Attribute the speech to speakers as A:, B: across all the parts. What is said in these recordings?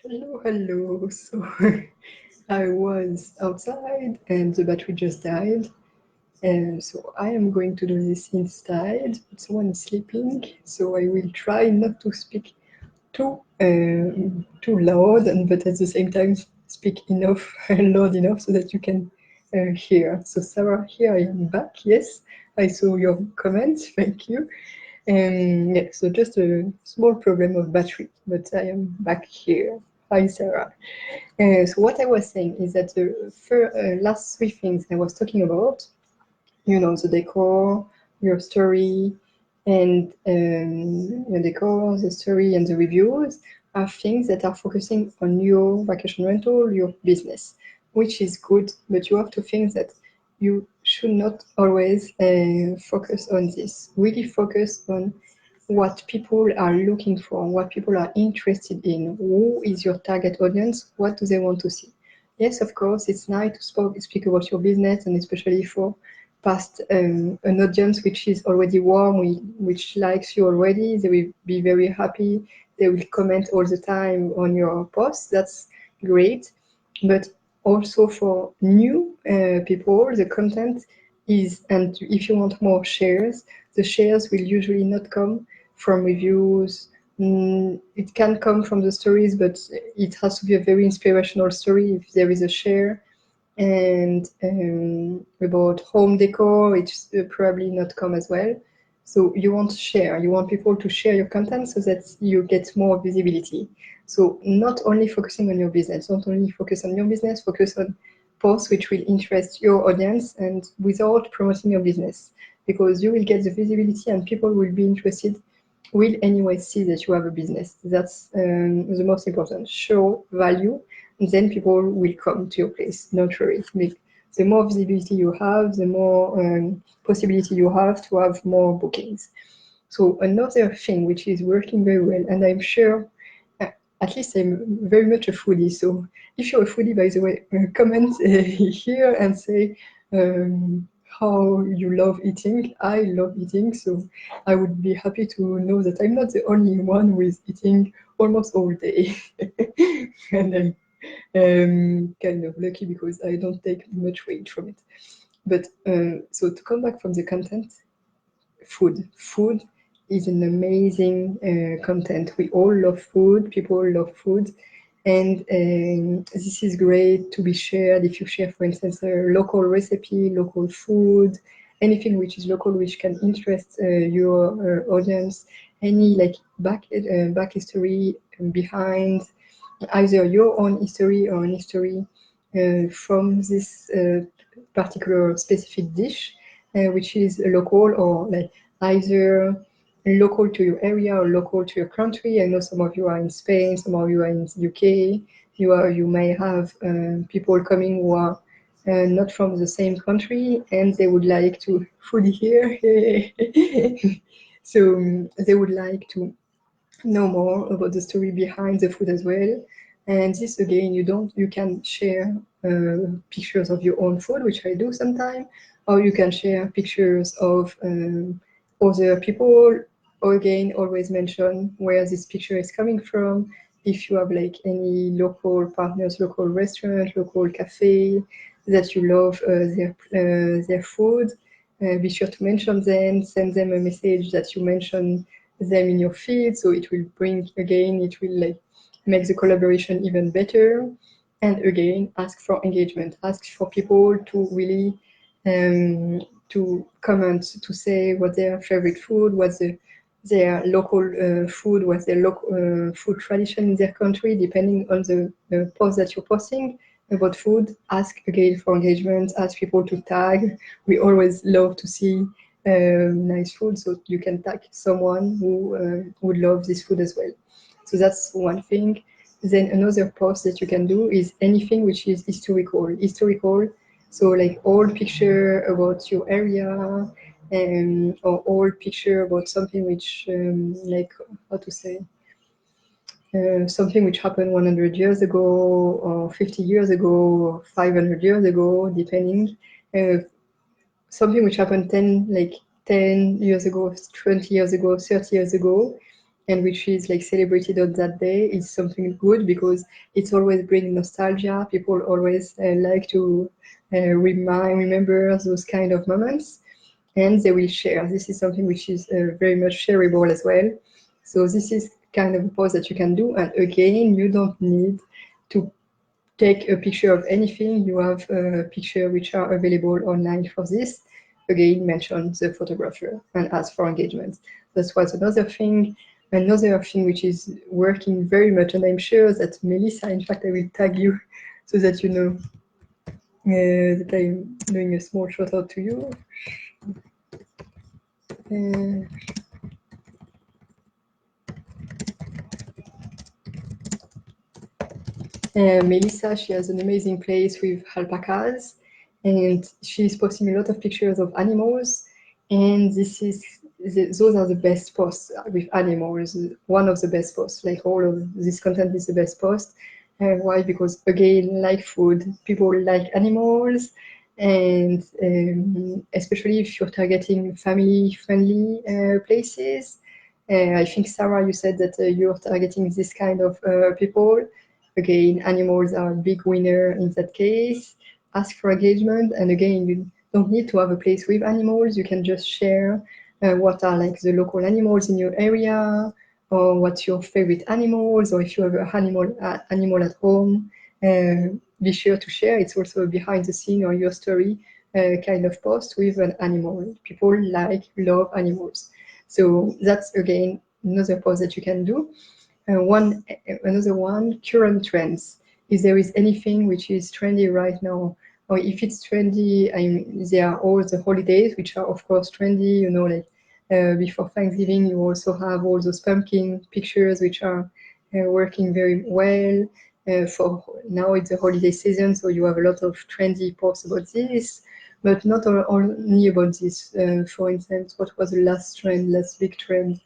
A: Hello, hello. So I was outside and the battery just died. And so I am going to do this inside. Someone is sleeping, so I will try not to speak too loud, but at the same time speak enough loud enough so that you can hear. So Sarah, here I am back. Yes, I saw your comments. Thank you. Yeah, so just a small problem of battery, but I am back here. Hi, Sarah. So what I was saying is that the last three things I was talking about, the decor, your story, and the decor, the story, and the reviews are things that are focusing on your vacation rental, your business, which is good, but you have to think that you should not always focus on this. Really focus on what people are looking for, what people are interested in, who is your target audience, what do they want to see. Yes, of course, it's nice to speak about your business, and especially for past an audience which is already warm, which likes you already. They will be very happy. They will comment all the time on your posts. That's great. But also for new people, the content is, and if you want more shares, the shares will usually not come from reviews. It can come from the stories, but it has to be a very inspirational story if there is a share. And about home decor, it's probably not come as well. So you want to share, you want people to share your content so that you get more visibility. So not only focusing on your business, not only focus on your business, focus on posts which will interest your audience and without promoting your business, because you will get the visibility and people will be interested, will anyway see that you have a business. That's the most important. Show value, and then people will come to your place naturally. The more visibility you have, the more possibility you have to have more bookings. So another thing which is working very well, and I'm sure, at least I'm very much a foodie. So if you're a foodie, by the way, comment here and say how you love eating. I love eating, so I would be happy to know that I'm not the only one who is eating almost all day. And I'm kind of lucky because I don't take much weight from it. But so to come back from the content, food is an amazing content. We all love food. People love food, and this is great to be shared. If you share, for instance, a local recipe, local food, anything which is local, which can interest your audience, any like back history behind either your own history or an history from this particular specific dish, which is local or like either local to your area or local to your country. I know some of you are in Spain, some of you are in the UK. You may have people coming who are not from the same country and they would like to food here. So they would like to know more about the story behind the food as well. And this again, you can share pictures of your own food, which I do sometimes, or you can share pictures of other people. Or again, always mention where this picture is coming from. If you have like any local partners, local restaurant, local cafe that you love their food, be sure to mention them. Send them a message that you mentioned them in your feed, so it will bring again, it will like make the collaboration even better. And again, ask for engagement, ask for people to really to comment, to say what their favorite food, what's their local food, what's their local food tradition in their country, depending on the post that you're posting about food. Ask again for engagement, ask people to tag. We always love to see nice food, so you can tag someone who would love this food as well. So that's one thing. Then another post that you can do is anything which is historical. So like old picture about your area, or old picture about something which like how to say something which happened 100 years ago or 50 years ago or 500 years ago, depending. Something which happened 10 years ago, 20 years ago, 30 years ago, and which is like celebrated on that day is something good, because it's always bringing nostalgia. People always like to remember those kind of moments, and they will share. This is something which is very much shareable as well. So this is kind of a post that you can do, and again, you don't need to take a picture of anything. You have a picture which are available online for this. Again, mention the photographer and ask for engagement. That was another thing. Another thing which is working very much, and I'm sure that Melissa, in fact, I will tag you so that you know that I'm doing a small shout out to you. Melissa, she has an amazing place with alpacas, and she's posting a lot of pictures of animals, and those are the best posts with animals. One of the best posts, like all of this content is the best post. Why? Because again, like food, people like animals, and especially if you're targeting family-friendly places. I think, Sarah, you said that you're targeting this kind of people. Again, animals are a big winner in that case. Ask for engagement, and again, you don't need to have a place with animals. You can just share what are like the local animals in your area, or what's your favorite animals, or if you have an animal at home, be sure to share. It's also a behind the scene or your story kind of post with an animal. People love animals. So that's again another post that you can do. Another one, current trends. If there is anything which is trendy right now, or if it's trendy, there are all the holidays, which are of course trendy, you know, like before Thanksgiving, you also have all those pumpkin pictures, which are working very well. For now, it's the holiday season, so you have a lot of trendy posts about this, but not only about this. For instance, what was the last big trend?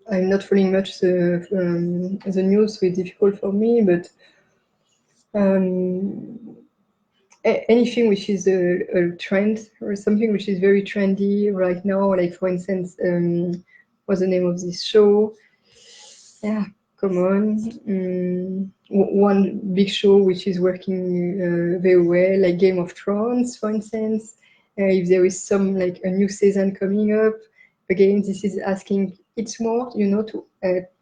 A: I'm not following much the news, so it's difficult for me, but anything which is a trend or something which is very trendy right now, like for instance, what's the name of this show? Yeah, come on. One big show which is working very well, like Game of Thrones, for instance. If there is some like a new season coming up, again, this is asking. It's more, you know, to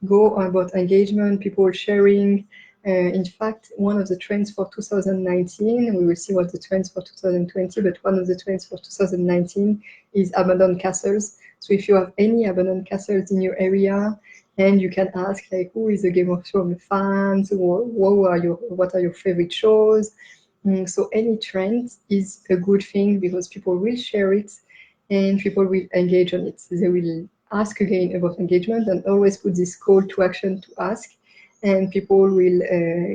A: go about engagement, people sharing. In fact, one of the trends for 2019, we will see what the trends for 2020, but one of the trends for 2019 is abandoned castles. So if you have any abandoned castles in your area, and you can ask like, who is a Game of Thrones fans? What are your favorite shows? So any trend is a good thing, because people will share it and people will engage on it. They will ask again about engagement, and always put this call to action to ask, and people will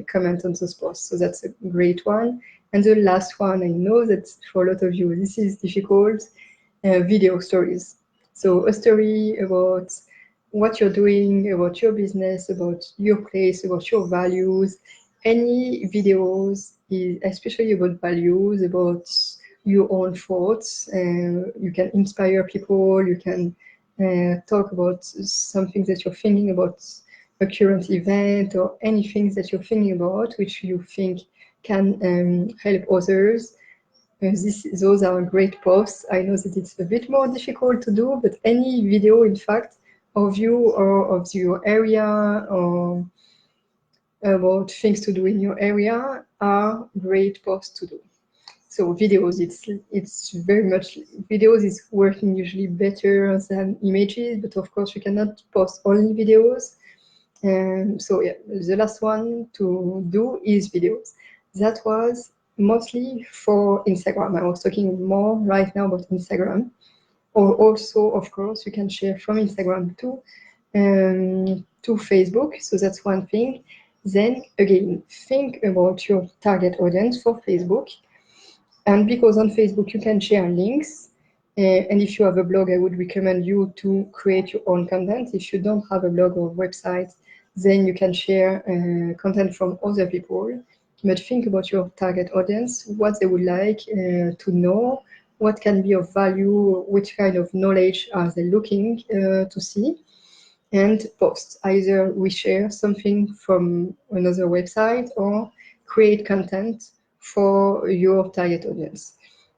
A: comment on those posts. So that's a great one. And the last one, I know that for a lot of you this is difficult, video stories. So a story about what you're doing, about your business, about your place, about your values. Any videos, especially about values, about your own thoughts. You can inspire people. You can talk about something that you're thinking about, a current event, or anything that you're thinking about, which you think can help others. Those are great posts. I know that it's a bit more difficult to do, but any video, in fact, of you or of your area, or about things to do in your area, are great posts to do. So videos, it's very much, videos is working usually better than images, but of course you cannot post only videos. So yeah, the last one to do is videos. That was mostly for Instagram. I was talking more right now about Instagram. Or also, of course, you can share from Instagram to Facebook. So that's one thing. Then again, think about your target audience for Facebook. And because on Facebook you can share links, and if you have a blog, I would recommend you to create your own content. If you don't have a blog or website, then you can share content from other people. But think about your target audience, what they would like to know, what can be of value, which kind of knowledge are they looking to see, and post. Either we share something from another website or create content for your target audience.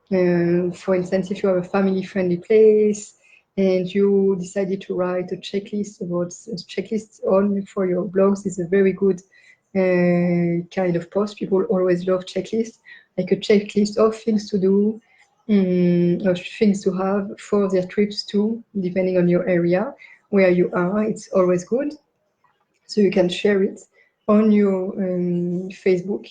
A: For instance, if you have a family-friendly place and you decided to write a checklist about checklists on for your blogs, is a very good kind of post. People always love checklists, like a checklist of things to do, or things to have for their trips too, depending on your area where you are. It's always good. So you can share it on your Facebook.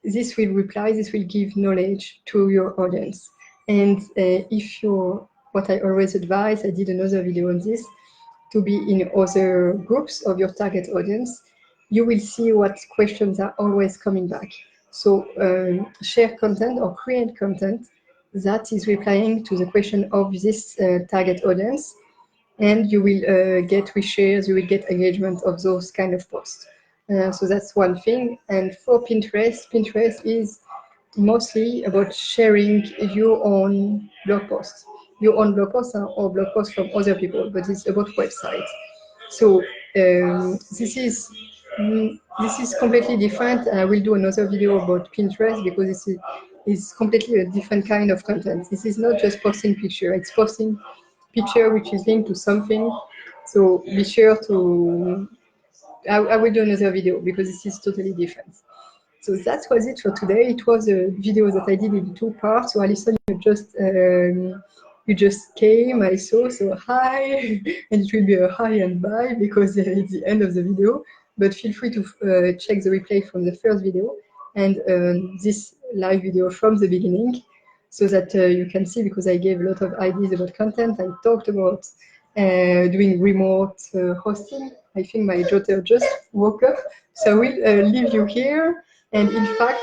A: This will reply, this will give knowledge to your audience. And if you're, what I always advise, I did another video on this, to be in other groups of your target audience, you will see what questions are always coming back. So share content or create content that is replying to the question of this target audience, and you will get reshares, you will get engagement of those kind of posts. So that's one thing. And for Pinterest, Pinterest is mostly about sharing your own blog posts. Your own blog posts or blog posts from other people, but it's about websites. So this is completely different. I will do another video about Pinterest because this is completely a different kind of content. This is not just posting picture; it's posting picture which is linked to something. So be sure to. I will do another video because this is totally different. So that was it for today. It was a video that I did in 2 parts. So Alison, you just came, I saw, so hi, and it will be a hi and bye because it's the end of the video. But feel free to check the replay from the first video and this live video from the beginning, so that you can see, because I gave a lot of ideas about content. I talked about doing remote hosting. I think my daughter just woke up, so I will leave you here. And in fact,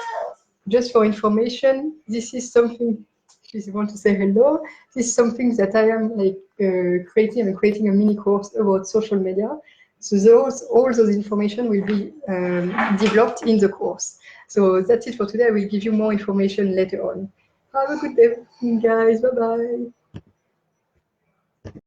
A: just for information, this is something, if you want to say hello, this is something that I am like creating. I'm creating a mini course about social media. So all those information will be developed in the course. So that's it for today. I will give you more information later on. Have a good day, guys. Bye-bye.